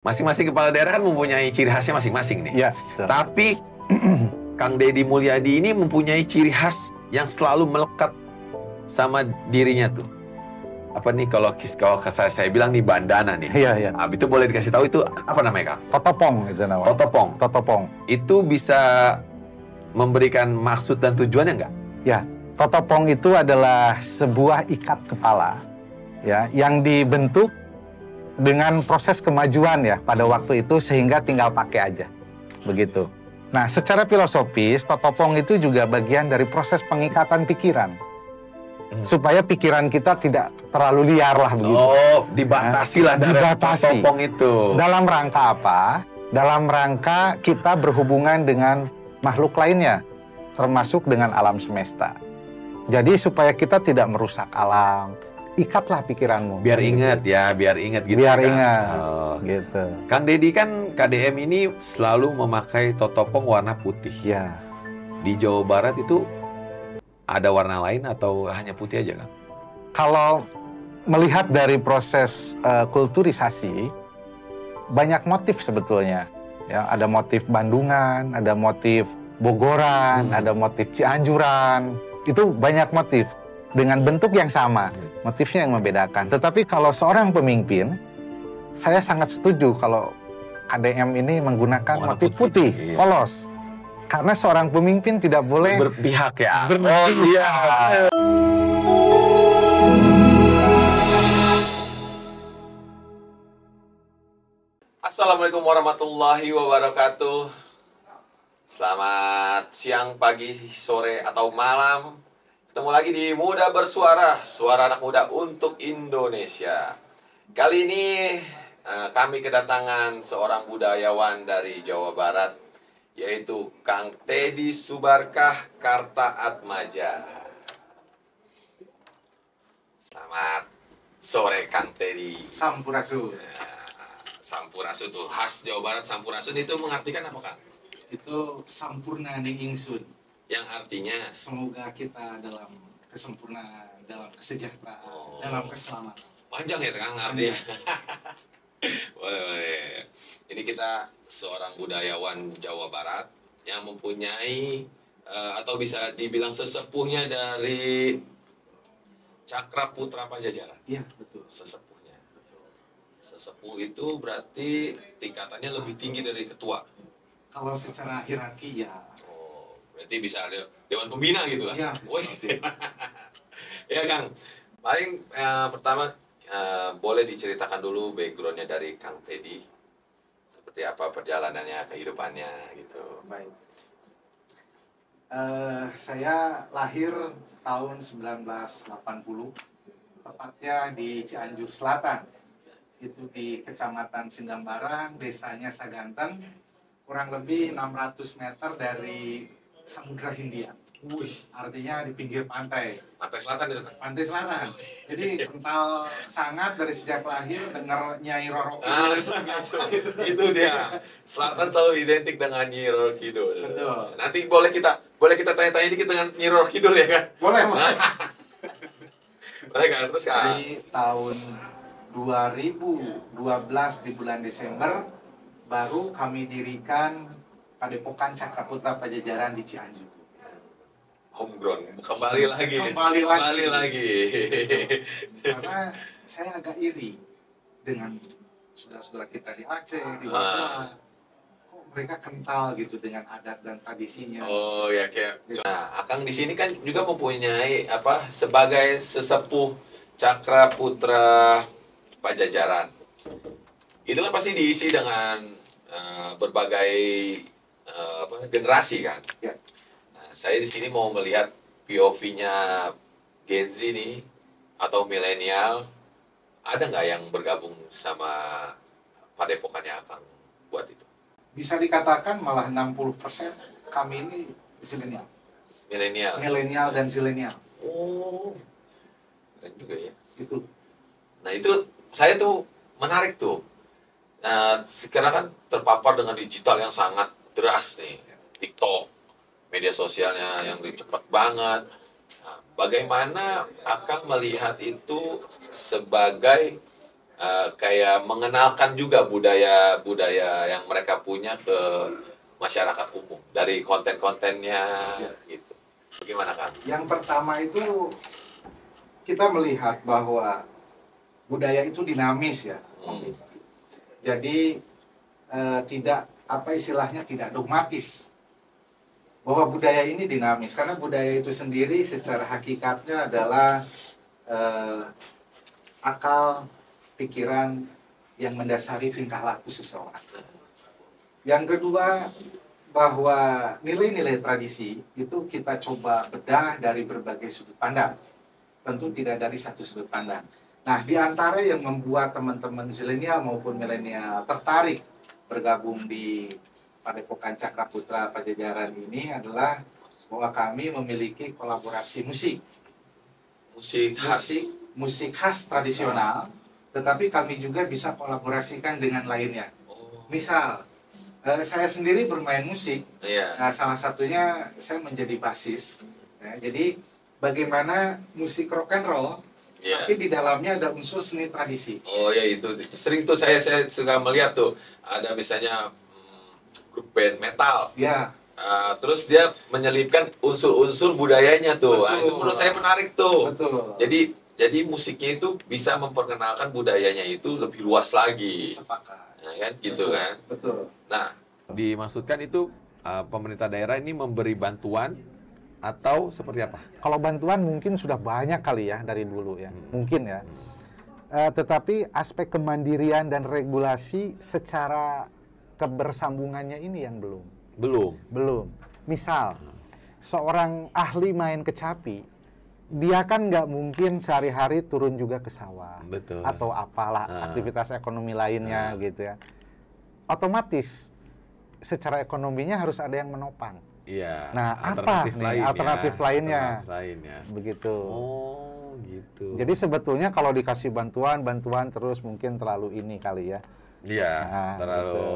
Masing-masing kepala daerah kan mempunyai ciri khasnya masing-masing nih. Iya, betul. Tapi Kang Deddy Mulyadi ini mempunyai ciri khas yang selalu melekat sama dirinya tuh. Apa nih kalau saya bilang nih bandana nih. Iya, iya. Itu boleh dikasih tahu itu apa namanya, Kang? Totopong itu namanya. Totopong. Totopong. Itu bisa memberikan maksud dan tujuannya nggak? Ya, totopong itu adalah sebuah ikat kepala ya yang dibentuk dengan proses kemajuan ya pada waktu itu sehingga tinggal pakai aja. Begitu. Nah, secara filosofis totopong itu juga bagian dari proses pengikatan pikiran. Supaya pikiran kita tidak terlalu liar lah begitu. Oh, dibatasi lah dari totopong itu. Dalam rangka apa? Dalam rangka kita berhubungan dengan makhluk lainnya, termasuk dengan alam semesta. Jadi supaya kita tidak merusak alam, ikatlah pikiranmu. Biar ingat ya, biar ingat gitu. Biar kan? ingat, Oh. gitu. Kang Deddy kan KDM ini selalu memakai totopong warna putih. Ya. Di Jawa Barat itu ada warna lain atau hanya putih aja, Kang? Kalau melihat dari proses kulturisasi, banyak motif sebetulnya. Ya, ada motif Bandungan, ada motif Bogoran, ada motif Cianjuran. Itu banyak motif dengan bentuk yang sama, motifnya yang membedakan. Tetapi kalau seorang pemimpin, saya sangat setuju kalau KDM ini menggunakan Warna motif putih, iya. polos. Karena seorang pemimpin tidak boleh Berpihak ya. Oh iya. Assalamualaikum warahmatullahi wabarakatuh. Selamat siang, pagi, sore, atau malam. Ketemu lagi di Muda Bersuara, suara anak muda untuk Indonesia. Kali ini kami kedatangan seorang budayawan dari Jawa Barat, yaitu Kang Teddy Subarkah Kartaatmaja. Selamat sore, Kang Teddy. Sampurasun. Sampurasun tuh khas Jawa Barat. Sampurasun itu mengartikan apa, Kang? Itu sampurna ning ingsun. Yang artinya Semoga kita dalam kesempurnaan, dalam kesejahteraan, dalam keselamatan. panjang ya, Kang, artinya. Boleh. Ini kita seorang budayawan Jawa Barat yang mempunyai atau bisa dibilang sesepuhnya dari Cakra Putra Pajajaran. Iya, betul. Sesepuhnya. Sesepuh itu berarti tingkatannya lebih tinggi dari ketua. Kalau secara hierarki ya, Oh, berarti bisa ada Dewan Pembina gitu lah. Iya, Woi. seperti itu. Ya, Kang. Paling pertama boleh diceritakan dulu backgroundnya dari Kang Teddy. Seperti apa perjalanannya, kehidupannya gitu. Baik. Saya lahir tahun 1980, tepatnya di Cianjur Selatan. Itu di Kecamatan Sindangbarang, desanya Saganten, kurang lebih 600 meter dari Samudra Hindia. Artinya di pinggir pantai. Pantai Selatan itu, Kang. Pantai Selatan. Jadi kental sangat dari sejak lahir dengar Nyai Roro Ah, Kidul itu biasa. itu dia. Selatan selalu identik dengan Nyi Roro Kidul. Betul. Nanti boleh kita tanya-tanya dikit dengan Nyi Roro Kidul ya, Kang? Boleh, boleh. Boleh, Kang. Terus, Kang. Dari tahun 2012 di bulan Desember baru kami dirikan Padepokan Cakra Putra Pajajaran di Cianjur. Homegrown. Kembali lagi. Kembali lagi. Karena saya agak iri dengan saudara-saudara kita di Aceh, di Papua. Kok mereka kental gitu dengan adat dan tradisinya. Oh ya, kayak. Nah, Akang di sini kan juga mempunyai apa sebagai sesepuh Cakra Putra Pajajaran. Itu kan pasti diisi dengan berbagai generasi kan. Ya. Nah, saya di sini mau melihat POV-nya Gen Z nih atau milenial. Ada nggak yang bergabung sama padepokan yang Akang buat itu? Bisa dikatakan malah 60% kami ini zilenial. Milenial. Milenial dan zilenial. Oh, keren juga ya. Itu. Nah itu saya tuh menarik tuh. Sekarang kan terpapar dengan digital yang sangat deras nih. TikTok, media sosialnya yang cepat banget. Nah, bagaimana Akang melihat itu sebagai kayak mengenalkan juga budaya-budaya yang mereka punya ke masyarakat umum dari konten-kontennya gitu. Gimana kan? Yang pertama itu kita melihat bahwa budaya itu dinamis ya. Jadi tidak apa istilahnya tidak dogmatis. Bahwa budaya ini dinamis karena budaya itu sendiri secara hakikatnya adalah akal pikiran yang mendasari tingkah laku seseorang. Yang kedua, bahwa nilai-nilai tradisi itu kita coba bedah dari berbagai sudut pandang. Tentu tidak dari satu sudut pandang. Nah, di antara yang membuat teman-teman zilenial maupun milenial tertarik bergabung di Padepokan Cakraputra Pajajaran ini adalah bahwa kami memiliki kolaborasi musik. Musik khas tradisional, tetapi kami juga bisa kolaborasikan dengan lainnya. Misal, saya sendiri bermain musik. Nah, salah satunya saya menjadi basis. Nah, jadi bagaimana musik rock and roll, tapi di dalamnya ada unsur seni tradisi. Oh ya, itu sering tuh saya suka melihat tuh ada misalnya grup band metal. Ya. Terus dia menyelipkan unsur-unsur budayanya tuh. Nah, itu menurut saya menarik tuh. Betul. Jadi musiknya itu bisa memperkenalkan budayanya itu lebih luas lagi. Sepakat. Nah, kan gitu kan. Betul. Nah, dimaksudkan itu pemerintah daerah ini memberi bantuan atau seperti apa? Kalau bantuan mungkin sudah banyak kali ya dari dulu ya, mungkin ya. Tetapi aspek kemandirian dan regulasi secara kebersambungannya ini yang belum. Misal, seorang ahli main kecapi, dia kan nggak mungkin sehari-hari turun juga ke sawah. Betul. Atau apalah aktivitas ekonomi lainnya gitu ya. Otomatis secara ekonominya harus ada yang menopang. Iya. Nah, apa nih alternatif lainnya? Begitu. Oh, gitu. Jadi sebetulnya kalau dikasih bantuan terus mungkin terlalu ini kali ya. Iya, Nah, terlalu gitu.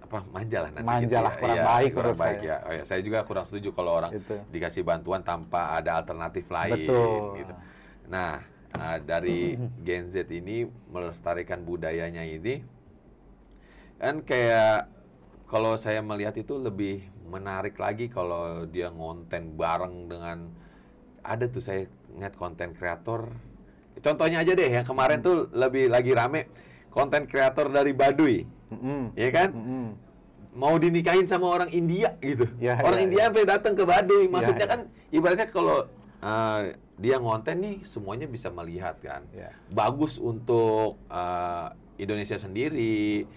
apa manja lah nanti. Manja lah, kurang baik menurut saya. Ya. Oh, ya. Saya juga kurang setuju kalau orang Gitu. dikasih bantuan tanpa ada alternatif lain. Betul. Gitu. Nah, dari Gen Z ini melestarikan budayanya ini, kan kayak kalau saya melihat itu lebih menarik lagi kalau dia ngonten bareng dengan, ada tuh saya ngeliat konten kreator. Contohnya aja deh, yang kemarin tuh lagi rame konten kreator dari Baduy. Ya kan? Mau dinikahin sama orang India gitu. Orang India sampai datang ke Baduy. Maksudnya kan ibaratnya kalau dia ngonten nih semuanya bisa melihat kan. Bagus untuk Indonesia sendiri,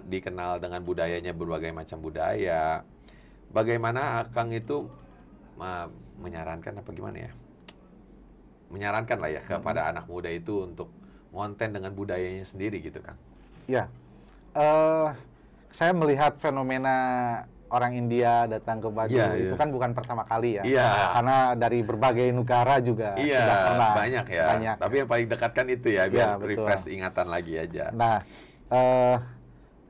dikenal dengan budayanya, berbagai macam budaya. Bagaimana Akang itu menyarankan apa gimana ya? Menyarankan lah ya kepada anak muda itu untuk ngonten dengan budayanya sendiri gitu Kang. Ya, saya melihat fenomena orang India datang ke Baduy itu kan bukan pertama kali ya. Karena dari berbagai negara juga sudah pernah. Banyak ya. Tapi yang paling dekat kan itu ya, biar refresh ingatan lagi aja. Nah,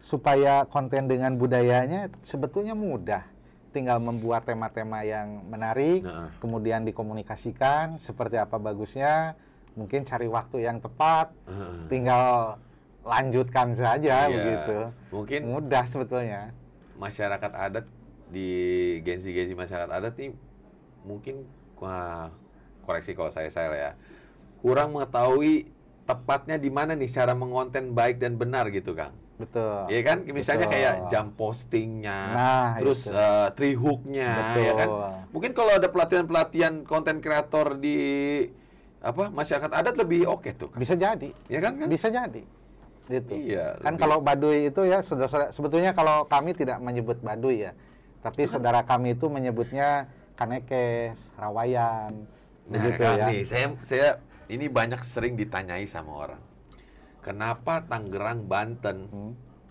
supaya konten dengan budayanya sebetulnya mudah. Tinggal membuat tema-tema yang menarik, kemudian dikomunikasikan seperti apa bagusnya, mungkin cari waktu yang tepat, tinggal lanjutkan saja begitu. Mungkin mudah sebetulnya. Masyarakat adat di Gen-Z masyarakat adat nih mungkin koreksi kalau saya ya, kurang mengetahui tepatnya di mana nih cara mengonten baik dan benar gitu Kang. Betul. Iya kan, misalnya kayak jam postingnya, terus tree hook-nya, ya kan. Mungkin kalau ada pelatihan konten kreator di masyarakat adat lebih oke tuh. Bisa jadi. Ya kan? Bisa jadi. Gitu. Iya. Kan kalau Baduy itu ya saudara, sebetulnya kalau kami tidak menyebut Baduy ya, tapi saudara kami itu menyebutnya Kanekes, Rawayan. Nah, begitu kan ya. nih, saya ini banyak sering ditanyai sama orang. Kenapa Tangerang, Banten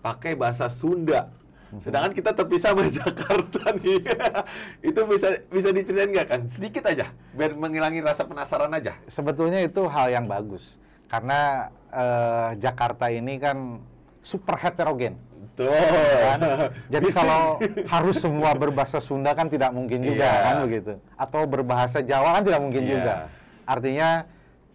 pakai bahasa Sunda? Sedangkan kita terpisah sama Jakarta nih. Itu bisa diceritain nggak kan? Sedikit aja, biar menghilangi rasa penasaran aja. Sebetulnya itu hal yang bagus. Karena Jakarta ini kan super heterogen. Betul. Kan? Jadi kalau harus semua berbahasa Sunda kan tidak mungkin juga kan begitu. Atau berbahasa Jawa kan tidak mungkin juga. Artinya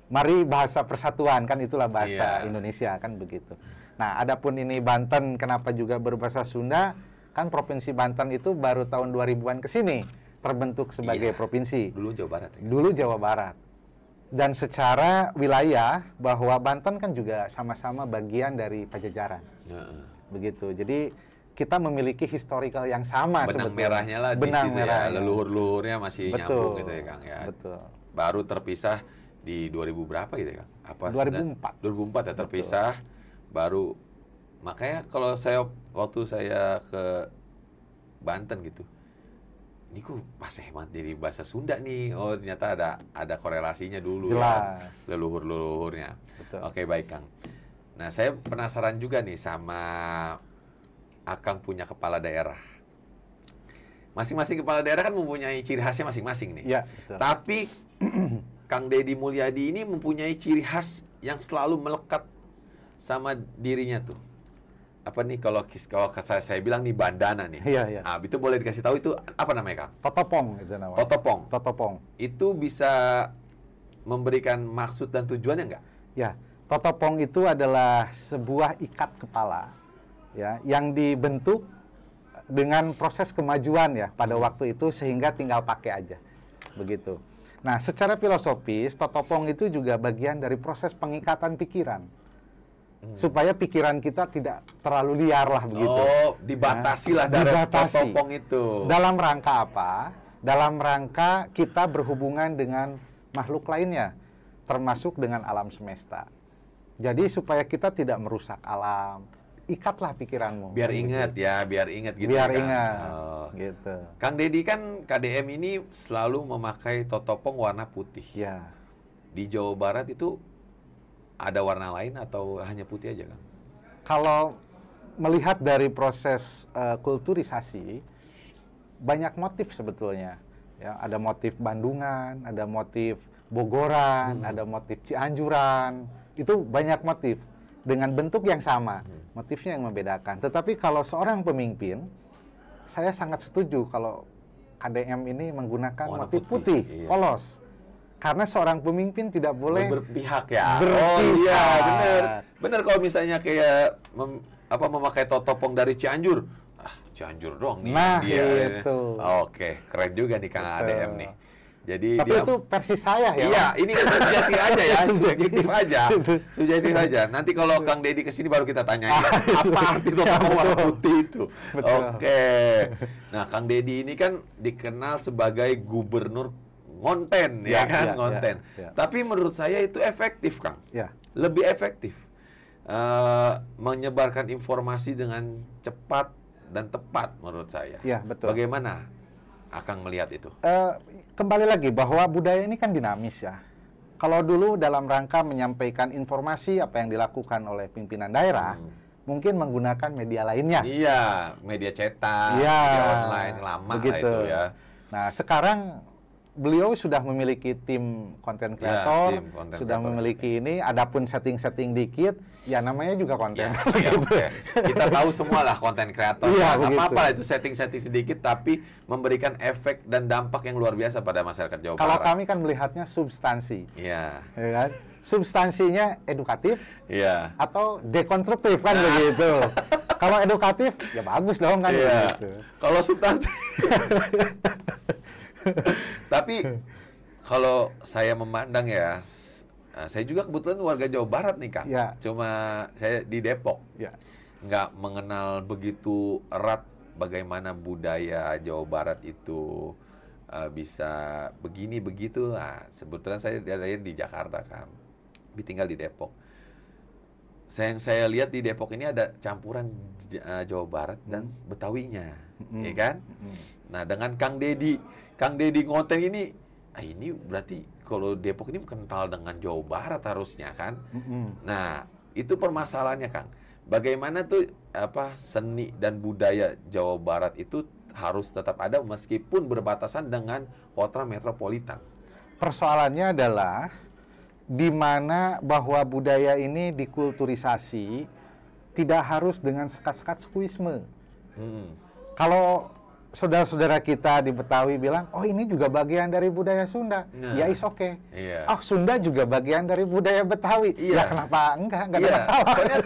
mari bahasa persatuan, kan itulah bahasa Iya. Indonesia, kan begitu. Nah, adapun ini Banten kenapa juga berbahasa Sunda? Kan Provinsi Banten itu baru tahun 2000-an ke sini terbentuk sebagai Iya. provinsi. Dulu Jawa Barat ya. Dulu Jawa Barat. Dan secara wilayah bahwa Banten kan juga sama-sama bagian dari Pajajaran. Heeh. Begitu. Jadi kita memiliki historical yang sama Benang sebetulnya. merahnya lah di Benang situ ya. merahnya. Leluhur-leluhurnya masih Betul. nyambung gitu ya Kang ya. Betul. Baru terpisah di 2000 berapa gitu ya Kang? Apa 2004. 2004 ya terpisah. Baru makanya kalau saya waktu saya ke Banten gitu. Ini kok bahasa hemat jadi bahasa Sunda nih. Oh, ternyata ada korelasinya dulu Jelas. ya. Leluhur-leluhurnya. Betul. Oke, baik Kang. Nah, saya penasaran juga nih sama Akang punya kepala daerah. Masing-masing kepala daerah kan mempunyai ciri khasnya masing-masing nih. Iya, betul. Tapi Kang Deddy Mulyadi ini mempunyai ciri khas yang selalu melekat sama dirinya tuh. Apa nih kalau saya bilang nih bandana nih. Iya, iya. Ah, itu boleh dikasih tahu itu apa namanya, Kang? Totopong itu namanya. Totopong. Totopong. Itu bisa memberikan maksud dan tujuannya nggak? Ya, totopong itu adalah sebuah ikat kepala ya yang dibentuk dengan proses kemajuan ya pada waktu itu sehingga tinggal pakai aja. Begitu. Nah, secara filosofis totopong itu juga bagian dari proses pengikatan pikiran. Supaya pikiran kita tidak terlalu liar lah begitu. Oh, dibatasi lah dari Dibatasi. totopong itu. Dalam rangka apa? Dalam rangka kita berhubungan dengan makhluk lainnya, termasuk dengan alam semesta. Jadi supaya kita tidak merusak alam, ikatlah pikiranmu. Biar ingat ya, biar ingat gitu Biar ya, Kang? ingat, Oh. gitu. Kang Deddy kan KDM ini selalu memakai totopong warna putih. Ya, Di Jawa Barat itu ada warna lain atau hanya putih aja, Kang? kalau melihat dari proses kulturisasi, banyak motif sebetulnya. Ya, ada motif Bandungan, ada motif Bogoran, ada motif Cianjuran. Itu banyak motif dengan bentuk yang sama, motifnya yang membedakan. Tetapi kalau seorang pemimpin, saya sangat setuju kalau KDM ini menggunakan Warna motif putih, putih, iya. polos. Karena seorang pemimpin tidak boleh Berpihak ya. Berpihak. Oh iya, bener. Bener kalau misalnya kayak memakai totopong dari Cianjur. Ah, Cianjur dong nih Nah, dia. itu. Oke, keren juga nih Kang Betul. ADM nih. Jadi Tapi dia itu versi saya ya. Iya, Pak. ini kan subjektif aja ya, subjektif aja. Itu. Subjektif aja. Nanti kalau Kang Deddy kesini baru kita tanyain apa arti Ya, totopong warna betul. putih itu. Betul. Oke. Nah, Kang Deddy ini kan dikenal sebagai gubernur ngonten ya, Ya, kan, ya, ngonten. ya. Tapi menurut saya itu efektif, Kang. Ya. Lebih efektif. Menyebarkan informasi dengan cepat dan tepat menurut saya. Ya, betul. Bagaimana Akang melihat itu? Kembali lagi bahwa budaya ini kan dinamis ya. Kalau dulu dalam rangka menyampaikan informasi apa yang dilakukan oleh pimpinan daerah, mungkin menggunakan media lainnya. Iya, media cetak, Iya, media online lama lah begitu. itu ya. Nah, sekarang beliau sudah memiliki tim konten kreator, tim konten sudah kreator. memiliki ini, adapun setting-setting dikit, ya namanya juga konten. Ya, oke. Kita tahu semua lah konten kreator. Iya, Nggak begitu. apa-apa lah itu setting-setting sedikit tapi memberikan efek dan dampak yang luar biasa pada masyarakat Jawa Kalau Barat. kami kan melihatnya substansi, Iya. ya kan? Substansinya edukatif Iya. atau dekonstruktif kan begitu. Kalau edukatif ya bagus dong kan Iya. begitu. Kalau substantif. Tapi kalau saya memandang ya, saya juga kebetulan warga Jawa Barat nih Kang. Ya. Cuma saya di Depok. Ya. Nggak mengenal begitu erat bagaimana budaya Jawa Barat itu bisa begini begitu. Nah, sebetulnya saya dari di Jakarta kan, tinggal di Depok. Yang saya lihat di Depok ini ada campuran Jawa Barat dan Betawinya, ya kan? Nah, dengan Kang Deddy ngonten ini, ini berarti kalau Depok ini kental dengan Jawa Barat harusnya kan? Nah, itu permasalahannya Kang. Bagaimana tuh seni dan budaya Jawa Barat itu harus tetap ada meskipun berbatasan dengan kota metropolitan. Persoalannya adalah di mana bahwa budaya ini dikulturisasi tidak harus dengan sekat-sekat skuisme. Kalau saudara-saudara kita di Betawi bilang, oh ini juga bagian dari budaya Sunda. Nah, Ya is oke. iya. Oh Sunda juga bagian dari budaya Betawi. Iya. Ya kenapa enggak? Enggak ada Iya, masalah. soalnya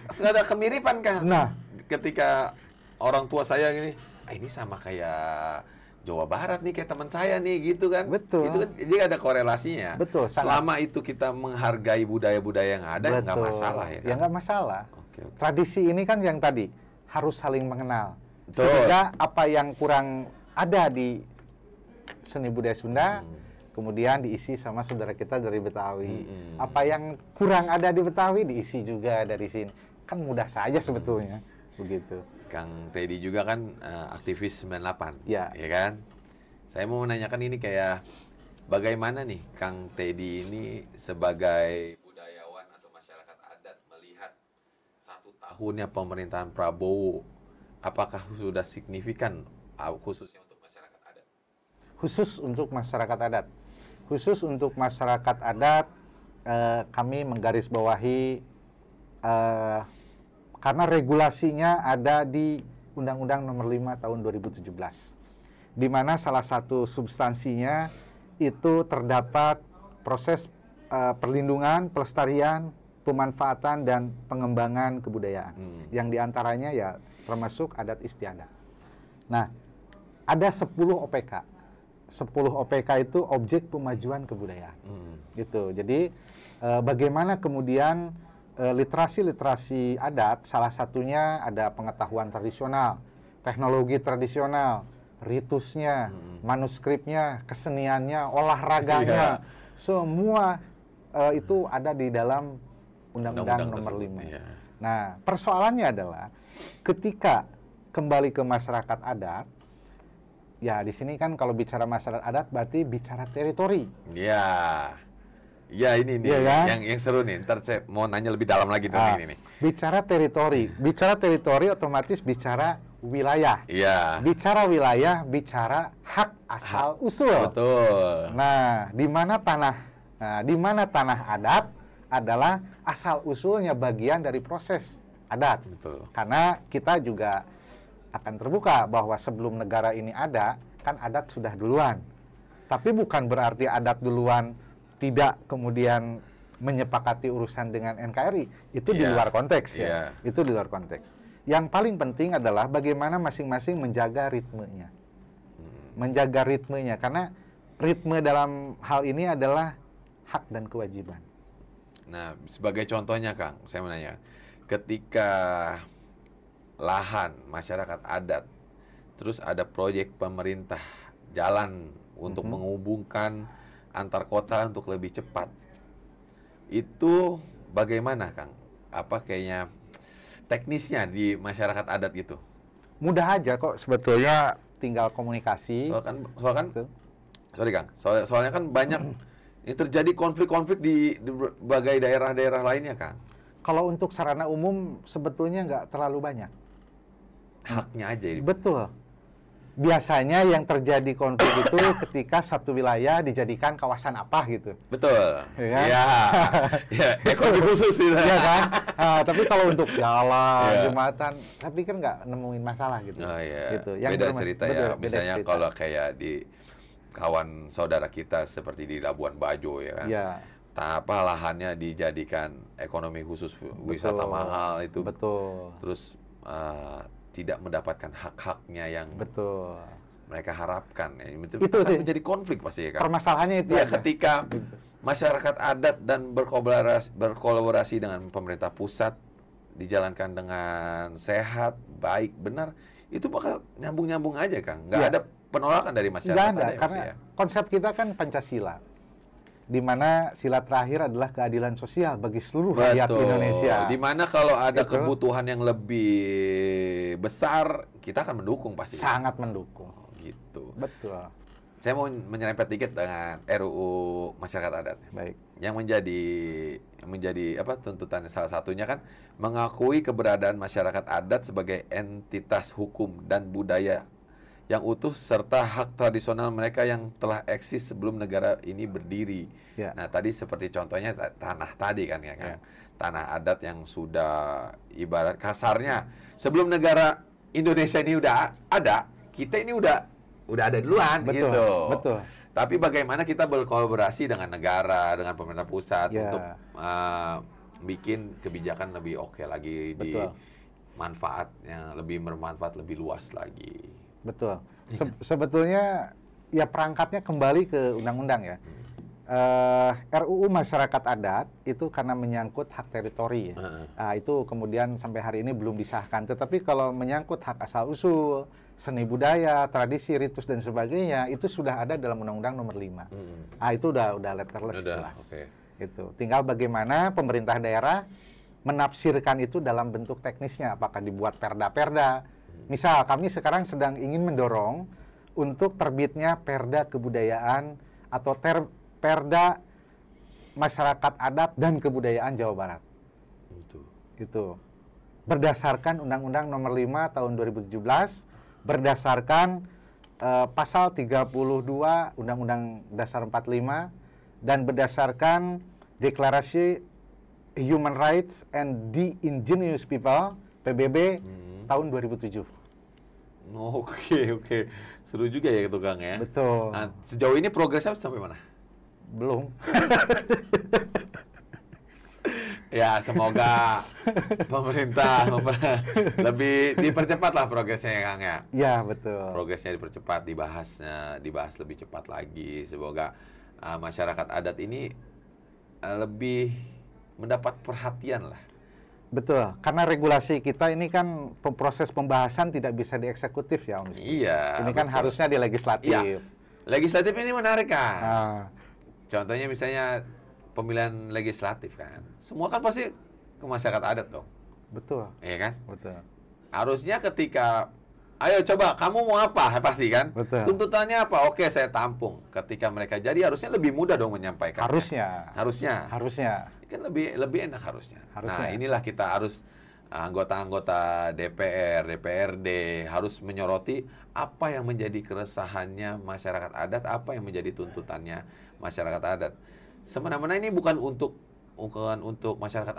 suka ada kemiripan kan. Nah. Ketika orang tua saya gini, ini sama kayak Jawa Barat nih, kayak teman saya nih, gitu kan. Betul. Itu kan, jadi ada korelasinya. Betul, sangat. Selama itu kita menghargai budaya-budaya yang ada, nggak Betul. masalah ya. Ya Kan? nggak masalah. Oke, oke. Tradisi ini kan yang tadi harus saling mengenal. Betul. Sehingga apa yang kurang ada di seni budaya Sunda, kemudian diisi sama saudara kita dari Betawi. Apa yang kurang ada di Betawi diisi juga dari sini. Kan mudah saja sebetulnya, begitu. Kang Teddy juga kan aktivis 98, Ya. kan? Saya mau menanyakan ini kayak bagaimana nih Kang Teddy ini sebagai budayawan atau masyarakat adat melihat 1 tahunnya pemerintahan Prabowo, apakah sudah signifikan khususnya untuk masyarakat adat? Khusus untuk masyarakat adat. Khusus untuk masyarakat adat, kami menggarisbawahi karena regulasinya ada di Undang-Undang Nomor 5 Tahun 2017, di mana salah satu substansinya itu terdapat proses perlindungan, pelestarian, pemanfaatan dan pengembangan kebudayaan. Yang diantaranya ya termasuk adat istiadat. Nah, ada 10 OPK. 10 OPK itu objek pemajuan kebudayaan. Gitu. Jadi bagaimana kemudian literasi adat, salah satunya ada pengetahuan tradisional, teknologi tradisional, ritusnya, manuskripnya, keseniannya, olahraganya, semua itu ada di dalam Undang-Undang Nomor 5. Iya. Nah, persoalannya adalah ketika kembali ke masyarakat adat, ya di sini kan kalau bicara masyarakat adat berarti bicara teritori. Iya. Ya ini nih, Iya kan? yang seru nih. Ntar saya mau nanya lebih dalam lagi tentang ini nih. Bicara teritori otomatis bicara wilayah. Iya. Bicara wilayah, bicara hak asal usul. Betul. Nah, di mana tanah adat adalah asal usulnya bagian dari proses adat. Betul. Karena kita juga akan terbuka bahwa sebelum negara ini ada, kan adat sudah duluan. Tapi bukan berarti adat duluan tidak kemudian menyepakati urusan dengan NKRI. Itu di luar konteks ya. Itu di luar konteks. Yang paling penting adalah bagaimana masing-masing menjaga ritmenya. Menjaga ritmenya, karena ritme dalam hal ini adalah hak dan kewajiban. Nah, sebagai contohnya Kang, saya menanya, ketika lahan masyarakat adat, terus ada proyek pemerintah jalan untuk menghubungkan antar kota untuk lebih cepat, itu bagaimana Kang? Apa kayaknya teknisnya di masyarakat adat itu? Mudah aja kok sebetulnya, tinggal komunikasi. Sorry Kang, soalnya kan banyak ini terjadi konflik-konflik di berbagai daerah-daerah lainnya Kang. Kalau untuk sarana umum sebetulnya nggak terlalu banyak. Haknya aja. Betul. Biasanya yang terjadi konflik itu ketika satu wilayah dijadikan kawasan apa gitu. Betul. Ya kan? Ya, ekonomi khusus itu. Iya kan? Tapi kalau untuk jalan, jembatan, saya pikir nggak nemuin masalah gitu. Oh iya. Gitu. Beda cerita ya. Beda Misalnya cerita. kalau kayak di kawan saudara kita seperti di Labuan Bajo ya kan. Iya. Apa lahannya dijadikan ekonomi khusus wisata mahal itu. Betul. Terus tidak mendapatkan hak-haknya yang Betul. mereka harapkan. Itu Itu sih. menjadi konflik pasti ya kan. Permasalahannya itu Ya, aja. ketika masyarakat adat dan berkolaborasi dengan pemerintah pusat dijalankan dengan sehat, baik, benar, itu bakal nyambung-nyambung aja Kang. Nggak Ya. ada penolakan dari masyarakat Nggak ada, adat ya, karena pasti ya. konsep kita kan Pancasila, di mana sila terakhir adalah keadilan sosial bagi seluruh rakyat Indonesia. Di mana kalau ada Betul. kebutuhan yang lebih besar, kita akan mendukung pasti. Sangat mendukung. Gitu. Betul. Saya mau menyerempet dikit dengan RUU Masyarakat Adat. Baik. Yang menjadi apa tuntutan salah satunya kan mengakui keberadaan masyarakat adat sebagai entitas hukum dan budaya yang utuh serta hak tradisional mereka yang telah eksis sebelum negara ini berdiri. Ya. Nah, tadi seperti contohnya tanah tadi kan ya kan. Tanah adat yang sudah ibarat kasarnya sebelum negara Indonesia ini udah ada, kita ini udah ada duluan Betul, gitu. betul. Tapi bagaimana kita berkolaborasi dengan negara, dengan pemerintah pusat Ya. untuk bikin kebijakan lebih oke lagi di Betul. manfaatnya lebih bermanfaat lebih luas lagi. Betul. Iya. Sebetulnya ya perangkatnya kembali ke undang-undang ya. RUU Masyarakat Adat itu karena menyangkut hak teritori ya. Nah, itu kemudian sampai hari ini belum disahkan. Tetapi kalau menyangkut hak asal-usul, seni budaya, tradisi, ritus dan sebagainya itu sudah ada dalam Undang-Undang Nomor 5. Ah, itu udah letterless jelas. Oke. Itu. Tinggal bagaimana pemerintah daerah menafsirkan itu dalam bentuk teknisnya, apakah dibuat perda-perda. Misal kami sekarang sedang ingin mendorong untuk terbitnya perda kebudayaan atau perda masyarakat adat dan kebudayaan Jawa Barat. Itu berdasarkan Undang-Undang Nomor 5 tahun 2017, berdasarkan pasal 32 Undang-Undang Dasar 45 dan berdasarkan Deklarasi Human Rights and the Indigenous People PBB tahun 2007. Oke. Seru juga ya Kang ya. Betul. Nah, sejauh ini progresnya sampai mana? Belum. Ya, semoga pemerintah lebih dipercepat lah progresnya ya Kang ya. Ya, betul. Progresnya dipercepat, dibahas lebih cepat lagi. Semoga masyarakat adat ini lebih mendapat perhatian lah. Betul, karena regulasi kita ini kan proses pembahasan tidak bisa di eksekutif ya, Om. Iya. Ini kan betul. harusnya di legislatif. Iya. Legislatif ini menarik kan. Ah, Contohnya misalnya pemilihan legislatif kan. Semua kan pasti ke masyarakat adat dong. betul, Iya kan? betul. Harusnya ketika ayo coba kamu mau apa? Pasti kan? Betul. Tuntutannya apa? Oke, saya tampung. Ketika mereka jadi harusnya lebih mudah dong menyampaikan. Harusnya. Harusnya. Kan lebih enak harusnya. Harusnya. Nah, inilah kita harus anggota-anggota DPR, DPRD harus menyoroti apa yang menjadi keresahannya masyarakat adat, apa yang menjadi tuntutannya masyarakat adat. Semena-mena ini bukan untuk masyarakat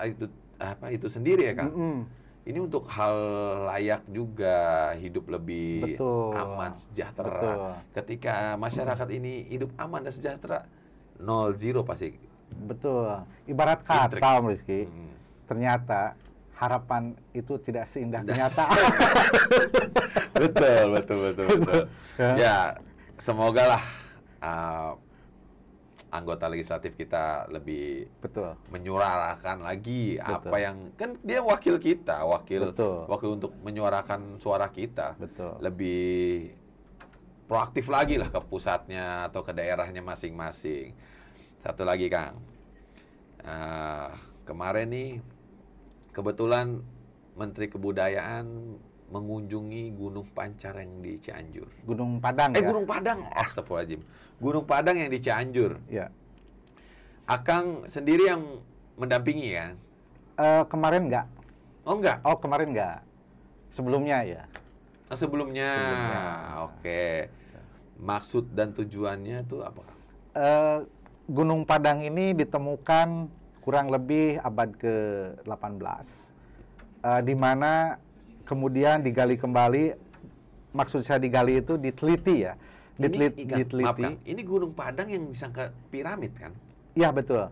itu sendiri ya, Kang. Ini untuk hal layak juga, hidup lebih Betul. aman, sejahtera. Betul. Ketika masyarakat ini hidup aman dan sejahtera, 0-0 pasti. Betul. Ibarat Intrik. kata, Om Rizky, ternyata harapan itu tidak seindah kenyataan. betul. Ya. Ya, semoga lah anggota legislatif kita lebih Betul. menyuarakan lagi Betul. apa yang kan dia wakil kita, Betul. wakil untuk menyuarakan suara kita. Betul. Lebih proaktif lagi lah ke pusatnya atau ke daerahnya masing-masing. Satu lagi Kang, kemarin nih kebetulan Menteri Kebudayaan mengunjungi Gunung Pancareng di Cianjur. Gunung Padang ya? Gunung Padang, astagfirullahaladzim. Gunung Padang yang di Cianjur. Ya. Akang sendiri yang mendampingi kan? Kemarin enggak? Oh enggak? Oh, kemarin enggak. Sebelumnya ya. Oh, sebelumnya. Sebelumnya. Oke. Maksud dan tujuannya itu apa? Gunung Padang ini ditemukan kurang lebih abad ke-18. Di mana kemudian digali kembali, maksud saya digali itu diteliti ya. Diteliti. Maaf Kang, ini Gunung Padang yang disangka piramid kan? Iya, betul.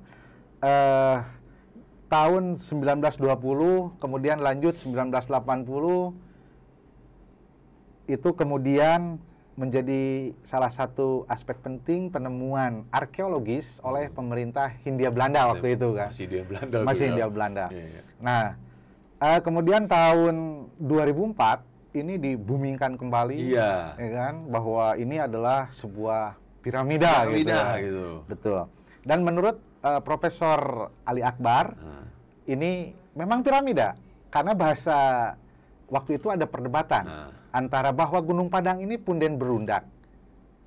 Tahun 1920, kemudian lanjut 1980, itu kemudian menjadi salah satu aspek penting penemuan arkeologis oleh pemerintah Hindia Belanda waktu itu kan. Masih Hindia Belanda. Masih tuh, Hindia ya. Belanda. Iya. Nah, kemudian tahun 2004 ini dibumingkan kembali, Iya. ya kan, bahwa ini adalah sebuah piramida gitu. gitu. Betul. Dan menurut Profesor Ali Akbar, ini memang piramida karena bahasa waktu itu ada perdebatan antara bahwa Gunung Padang ini punden berundak.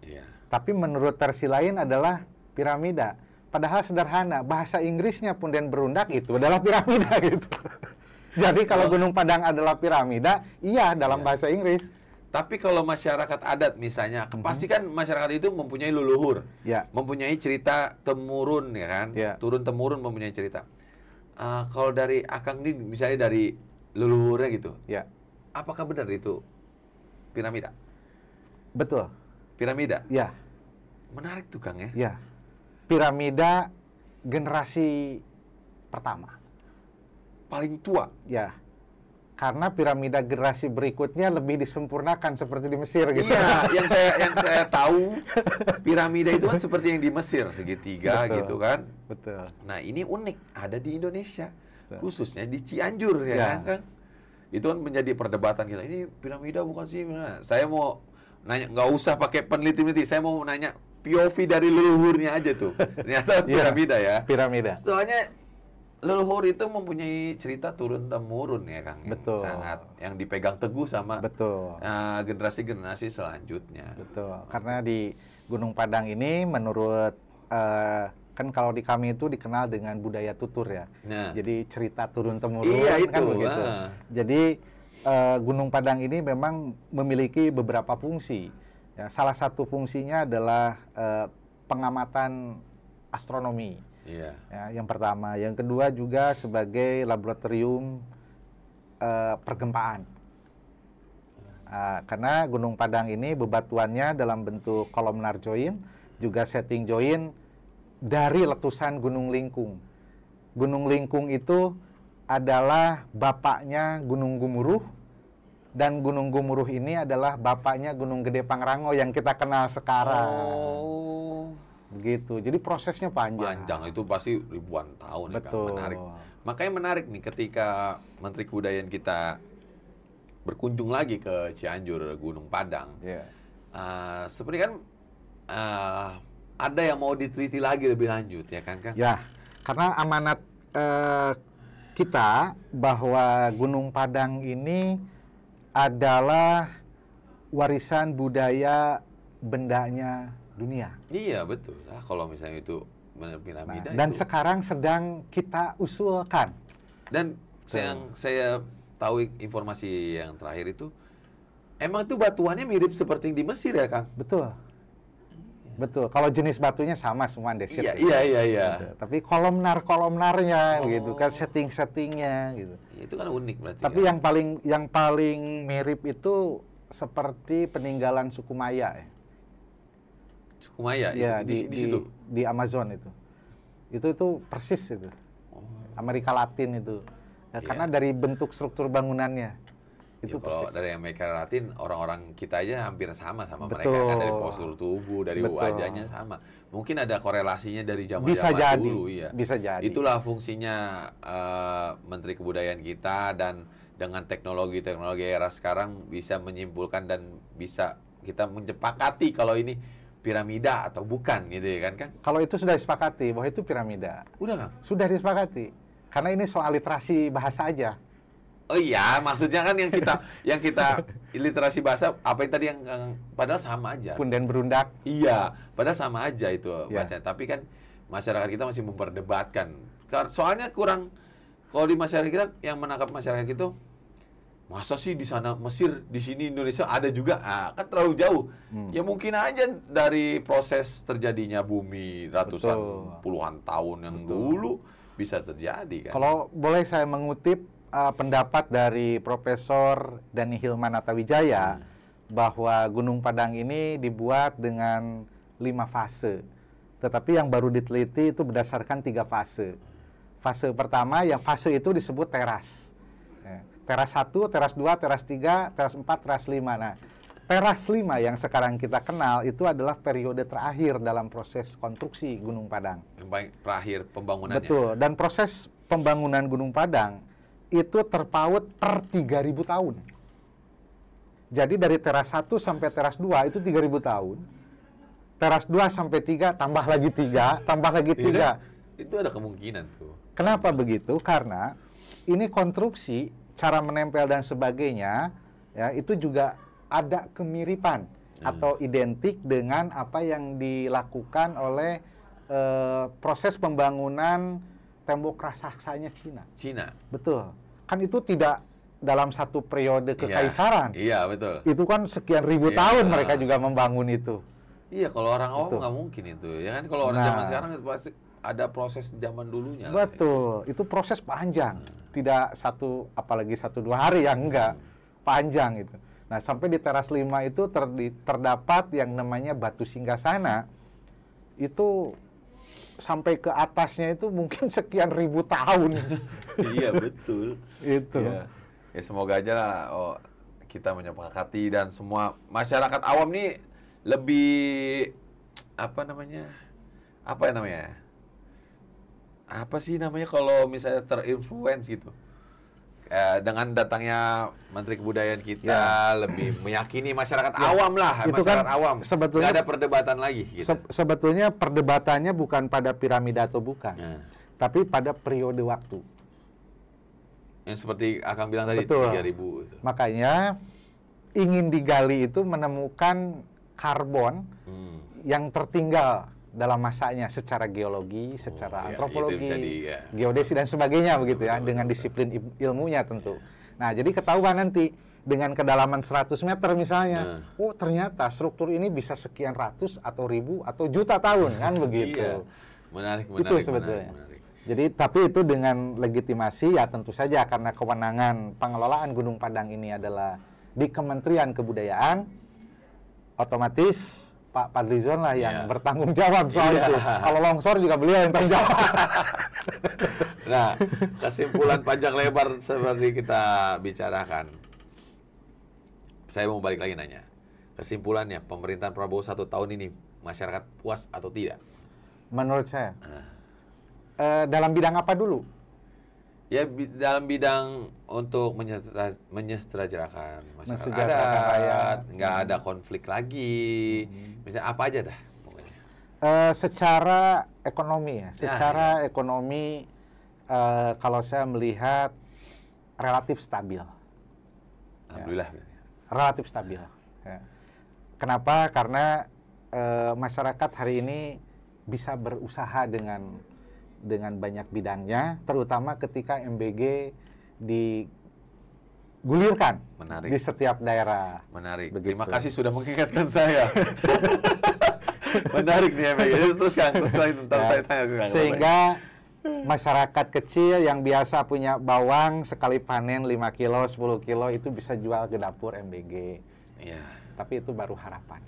Iya. Tapi menurut versi lain adalah piramida. Padahal sederhana, bahasa Inggrisnya punden berundak itu adalah piramida gitu. Jadi kalau Gunung Padang adalah piramida, iya dalam bahasa Inggris. Tapi kalau masyarakat adat misalnya, pasti kan masyarakat itu mempunyai leluhur, Ya. mempunyai cerita temurun ya kan, Ya. turun temurun mempunyai cerita. Kalau dari Akang ini misalnya dari leluhurnya gitu, Ya. apakah benar itu piramida? Betul. Piramida. Ya, Menarik tuh Kang ya. ya. Piramida generasi pertama. Paling tua. Ya. Karena piramida generasi berikutnya lebih disempurnakan seperti di Mesir gitu. Iya, yang saya tahu piramida itu kan seperti yang di Mesir, segitiga Betul. gitu kan. Betul. Nah, ini unik, ada di Indonesia. Betul. Khususnya di Cianjur ya Ya. kan, Kang? Itu kan menjadi perdebatan kita. Ini piramida bukan sih? Nah, saya mau nanya, nggak usah pakai peneliti-peneliti, saya mau nanya POV dari leluhurnya aja tuh. Ternyata Iya, piramida ya. Piramida. Soalnya leluhur itu mempunyai cerita turun-temurun ya Kang. Yang Betul. sangat yang dipegang teguh sama Betul. generasi-generasi selanjutnya. Betul. Karena di Gunung Padang ini menurut kan kalau di kami itu dikenal dengan budaya tutur ya. Nah. Jadi cerita turun-temurun Iya, kan itu, begitu. Jadi Gunung Padang ini memang memiliki beberapa fungsi. Ya, salah satu fungsinya adalah pengamatan astronomi. Iya. Ya, yang pertama, yang kedua juga sebagai laboratorium pergempaan. Karena Gunung Padang ini bebatuannya dalam bentuk kolomnar join, juga setting join dari letusan Gunung Lingkung. Gunung Lingkung itu adalah bapaknya Gunung Gumuruh, dan Gunung Gumuruh ini adalah bapaknya Gunung Gede Pangrango yang kita kenal sekarang. Oh. Begitu. Jadi prosesnya panjang. Panjang itu pasti ribuan tahun ya Kang. Betul. Menarik. Makanya menarik nih ketika Menteri Kebudayaan kita berkunjung lagi ke Cianjur, Gunung Padang. Iya. Seperti kan ada yang mau diteliti lagi lebih lanjut ya kan Kang? Ya, karena amanat kita bahwa Gunung Padang ini adalah warisan budaya bendanya dunia. Iya betul lah kalau misalnya itu piramida Dan itu. sekarang sedang kita usulkan. Dan yang saya tahu informasi yang terakhir itu emang itu batuannya mirip seperti yang di Mesir ya Kang? Betul. Betul. Kalau jenis batunya sama semua andesit. Iya, gitu. iya. Gitu. Tapi kolomnar-kolomnarnya Oh. gitu kan, setting-settingnya gitu. Itu kan unik berarti. Tapi kan? yang paling mirip itu seperti peninggalan suku Maya ya. Suku Maya Ya, itu, di situ. di Amazon itu. Itu persis itu. Oh. Amerika Latin itu. Ya, Iya. karena dari bentuk struktur bangunannya itu Ya, kalau persis. dari Amerika Latin orang-orang kita aja hampir sama mereka Betul. kan, dari postur tubuh, dari Betul. wajahnya sama. Mungkin ada korelasinya dari zaman Bisa jadi. dulu ya. Bisa jadi. Itulah fungsinya Menteri Kebudayaan kita, dan dengan teknologi era sekarang bisa menyimpulkan dan bisa kita menyepakati kalau ini piramida atau bukan gitu ya kan? Kalau itu sudah disepakati bahwa itu piramida. Udah Kang? Sudah disepakati. Karena ini soal literasi bahasa aja. Oh iya, maksudnya kan yang kita literasi bahasa apa yang tadi yang padahal sama aja. Punden berundak. Iya, padahal sama aja itu Ya. baca. Tapi kan masyarakat kita masih memperdebatkan. Soalnya kurang, kalau di masyarakat kita yang menangkap masyarakat itu, masa sih di sana Mesir, di sini Indonesia ada juga? Kan terlalu jauh. Ya mungkin aja dari proses terjadinya bumi ratusan Betul. puluhan tahun yang Betul. dulu bisa terjadi kan. Kalau boleh saya mengutip pendapat dari Profesor Dani Hilman Atawijaya bahwa Gunung Padang ini dibuat dengan 5 fase. Tetapi yang baru diteliti itu berdasarkan 3 fase. Fase pertama, yang fase itu disebut teras. Ya, teras 1, teras 2, teras 3, teras 4, teras 5. Nah, teras 5 yang sekarang kita kenal itu adalah periode terakhir dalam proses konstruksi Gunung Padang. Yang paling terakhir pembangunannya. Betul, dan proses pembangunan Gunung Padang itu terpaut per 3.000 tahun. Jadi dari teras 1 sampai teras 2 itu 3.000 tahun. Teras 2 sampai 3 tambah lagi 3, tambah lagi 3. Itu ada kemungkinan tuh. Kenapa begitu? Karena ini konstruksi, cara menempel dan sebagainya, ya itu juga ada kemiripan atau identik dengan apa yang dilakukan oleh proses pembangunan tembok raksasanya Cina. Cina. Betul. Kan itu tidak dalam satu periode kekaisaran. Iya, betul. Itu kan sekian ribu Iya. tahun mereka juga membangun itu. Iya, kalau orang awam Betul. nggak mungkin itu. Ya kan kalau orang Nah. zaman sekarang itu pasti ada proses zaman dulunya. lah. Betul. Itu proses panjang. Tidak satu, apalagi 1-2 hari ya, enggak. Panjang itu. Nah, sampai di teras 5 itu terdapat yang namanya batu singgasana. Itu sampai ke atasnya itu mungkin sekian ribu tahun. Iya, betul. Itu. Ya. Ya semoga aja lah kita menyepakati dan semua masyarakat awam nih lebih apa namanya? Apa sih namanya kalau misalnya terinfluence gitu? Dengan datangnya Menteri Kebudayaan kita lebih meyakini masyarakat awam lah, itu masyarakat kan awam. sebetulnya nggak ada perdebatan lagi gitu. Sebetulnya perdebatannya bukan pada piramida atau bukan, tapi pada periode waktu. Yang seperti Akang bilang tadi, Betul. 3000 itu. Makanya ingin digali itu menemukan karbon yang tertinggal dalam masanya secara geologi, secara antropologi, geodesi dan sebagainya begitu ya, dengan disiplin ilmunya tentu. Nah, jadi ketahuan nanti dengan kedalaman 100 meter misalnya, oh ternyata struktur ini bisa sekian ratus atau ribu atau juta tahun kan begitu. Iya. Menarik. Itu sebetulnya. Menarik. Jadi tapi itu dengan legitimasi ya tentu saja karena kewenangan pengelolaan Gunung Padang ini adalah di Kementerian Kebudayaan, otomatis Pak Fadlizon lah yang bertanggung jawab soal itu. Kalau longsor juga beliau yang tanggung jawab. Nah, kesimpulan panjang lebar seperti kita bicarakan. Saya mau balik lagi nanya. Kesimpulannya, pemerintahan Prabowo 1 tahun ini, masyarakat puas atau tidak? Menurut saya. Dalam bidang apa dulu? Ya, dalam bidang untuk menyejahterakan masyarakat rakyat, nggak ada konflik lagi. Misalnya apa aja dah pokoknya. Secara ekonomi ya, secara ekonomi kalau saya melihat relatif stabil. Alhamdulillah. Ya. Relatif stabil. Ya. Kenapa? Karena masyarakat hari ini bisa berusaha dengan banyak bidangnya, terutama ketika MBG digulirkan di setiap daerah. Menarik. Begitu. Terima kasih sudah mengingatkan saya. Menarik nih MBG. Terus saya tanya. Sehingga masyarakat kecil yang biasa punya bawang sekali panen 5 kilo, 10 kilo itu bisa jual ke dapur MBG. Iya. Tapi itu baru harapan.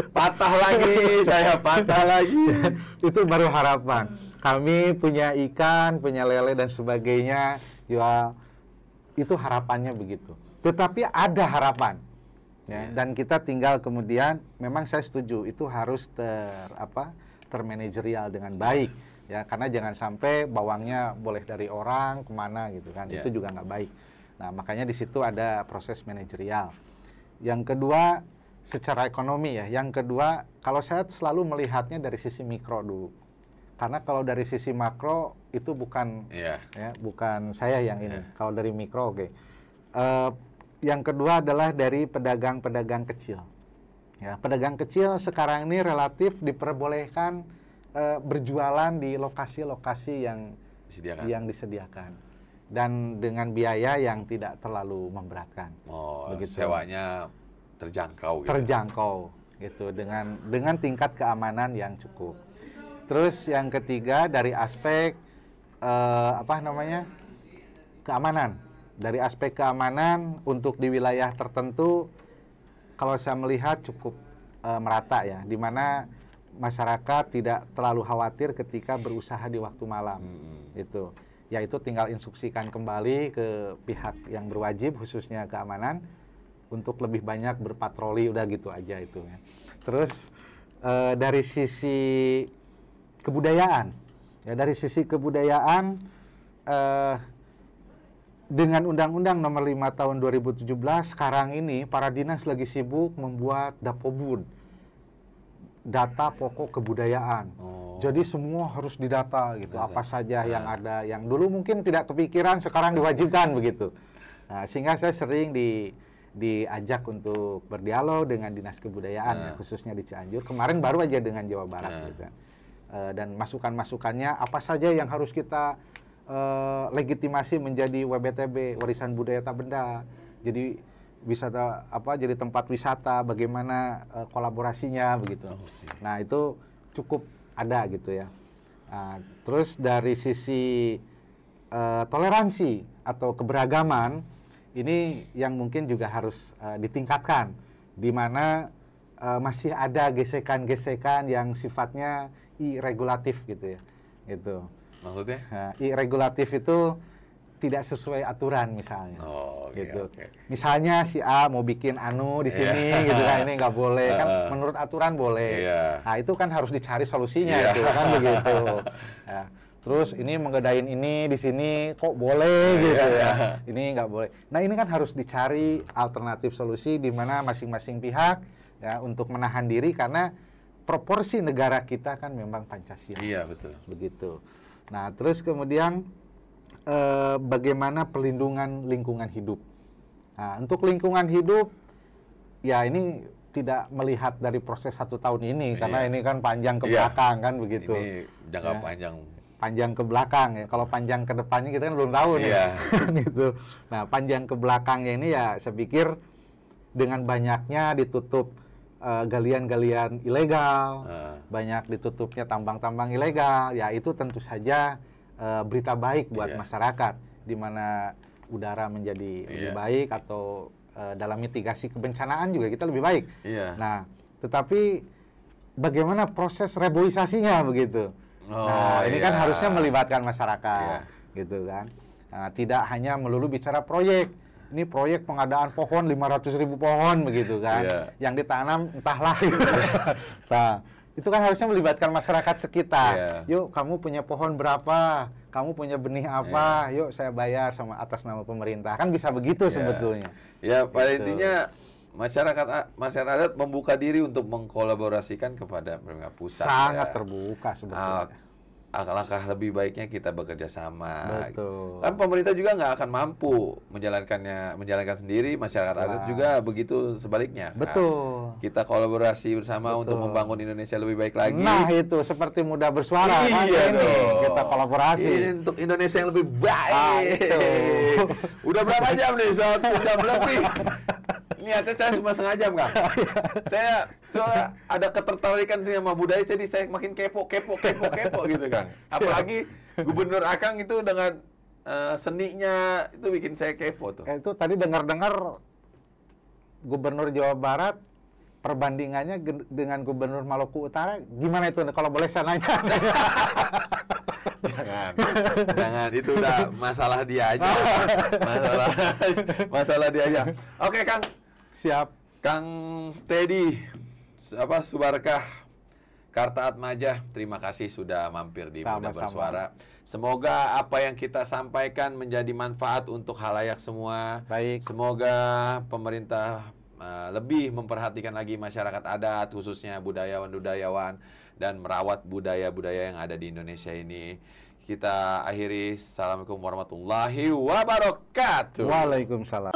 Patah lagi. Itu baru harapan. Kami punya ikan, punya lele dan sebagainya, jual. Itu harapannya begitu. Tetapi ada harapan. Ya, dan kita tinggal kemudian, memang saya setuju itu harus termanajerial dengan baik. Ya, karena jangan sampai bawangnya boleh dari orang kemana gitu kan. Itu juga nggak baik. Nah, makanya di situ ada proses manajerial. Yang kedua, secara ekonomi ya. Yang kedua, kalau saya selalu melihatnya dari sisi mikro dulu. Karena kalau dari sisi makro itu bukan bukan saya yang ini. Kalau dari mikro oke. Yang kedua adalah dari pedagang-pedagang kecil. Ya, pedagang kecil sekarang ini relatif diperbolehkan berjualan di lokasi-lokasi yang disediakan. Dan dengan biaya yang tidak terlalu memberatkan. Begitu. Sewanya terjangkau. Terjangkau gitu dengan tingkat keamanan yang cukup. Terus yang ketiga dari aspek keamanan. Dari aspek keamanan untuk di wilayah tertentu, kalau saya melihat cukup merata ya, di mana masyarakat tidak terlalu khawatir ketika berusaha di waktu malam. Itu. Yaitu tinggal instruksikan kembali ke pihak yang berwajib, khususnya keamanan, untuk lebih banyak berpatroli, udah gitu aja itu ya. Terus dari sisi kebudayaan, dengan Undang-Undang Nomor 5 Tahun 2017, sekarang ini para dinas lagi sibuk membuat Dapobud, data pokok kebudayaan. Jadi semua harus didata gitu, apa saja yang ada, yang dulu mungkin tidak kepikiran, sekarang diwajibkan begitu. Nah, sehingga saya sering diajak untuk berdialog dengan dinas kebudayaan, khususnya di Cianjur. Kemarin baru aja dengan Jawa Barat gitu. Dan masukan-masukannya apa saja yang harus kita legitimasi menjadi WBTB, warisan budaya tak benda. Jadi wisata jadi tempat wisata, bagaimana kolaborasinya begitu. Nah, itu cukup ada gitu ya. Nah, terus dari sisi toleransi atau keberagaman ini yang mungkin juga harus ditingkatkan, di mana masih ada gesekan-gesekan yang sifatnya irregulatif gitu ya. Gitu. Maksudnya? Nah, irregulatif itu tidak sesuai aturan misalnya. Oh, gitu. oke. Misalnya si A mau bikin anu di sini gitu kan, ini nggak boleh kan, menurut aturan boleh. Nah itu kan harus dicari solusinya itu kan begitu. Ya. Terus ini menggedain ini di sini kok boleh gitu ya. Ini nggak boleh. Nah ini kan harus dicari alternatif solusi di mana masing-masing pihak ya untuk menahan diri, karena proporsi negara kita kan memang Pancasila. Iya, betul. Begitu. Nah, terus kemudian bagaimana pelindungan lingkungan hidup. Nah, untuk lingkungan hidup, ya ini tidak melihat dari proses 1 tahun ini, karena ini kan panjang ke belakang kan begitu. Ini jangka panjang. Panjang ke belakang ya. Kalau panjang ke depannya kita kan belum tahu nih. Gitu. Nah, panjang ke belakangnya ini ya saya pikir dengan banyaknya ditutup galian-galian ilegal, banyak ditutupnya tambang-tambang ilegal, ya itu tentu saja berita baik buat masyarakat, di mana udara menjadi lebih baik, atau dalam mitigasi kebencanaan juga kita lebih baik. Nah, tetapi bagaimana proses reboisasinya begitu? Nah, ini kan harusnya melibatkan masyarakat, gitu kan? Nah, tidak hanya melulu bicara proyek. Ini proyek pengadaan pohon 500.000 pohon begitu kan, yang ditanam entahlah. Gitu. Nah, itu kan harusnya melibatkan masyarakat sekitar. Yuk, kamu punya pohon berapa? Kamu punya benih apa? Yuk, saya bayar sama atas nama pemerintah. Kan bisa begitu sebetulnya. Ya, pada intinya masyarakat membuka diri untuk mengkolaborasikan kepada pemerintah pusat. Sangat terbuka sebetulnya. Langkah lebih baiknya kita bekerja sama. Betul. Kan pemerintah juga nggak akan mampu menjalankan sendiri, masyarakat adat juga begitu sebaliknya. Betul. Kan? Kita kolaborasi bersama untuk membangun Indonesia lebih baik lagi. Nah itu seperti Muda Bersuara kan ini kita kolaborasi. Ini untuk Indonesia yang lebih baik. Udah berapa jam nih? 1 jam lebih. Niatnya saya cuma setengah jam, Kang. Saya soalnya ada ketertarikan sama budaya, jadi saya makin kepo gitu, Kang. Apalagi Gubernur Akang itu dengan seninya itu bikin saya kepo tuh. Itu tadi dengar-dengar Gubernur Jawa Barat perbandingannya dengan Gubernur Maluku Utara, gimana itu kalau boleh saya nanya? Jangan, itu udah masalah dia aja. Masalah dia aja. Oke, Kang. Siap. Kang Teddy Subarkah Kartaatmaja, terima kasih sudah mampir di Muda Bersuara. Semoga apa yang kita sampaikan menjadi manfaat untuk khalayak semua. Baik. Semoga pemerintah lebih memperhatikan lagi masyarakat adat, khususnya budayawan-budayawan, dan merawat budaya-budaya yang ada di Indonesia ini. Kita akhiri. Assalamualaikum warahmatullahi wabarakatuh. Waalaikumsalam.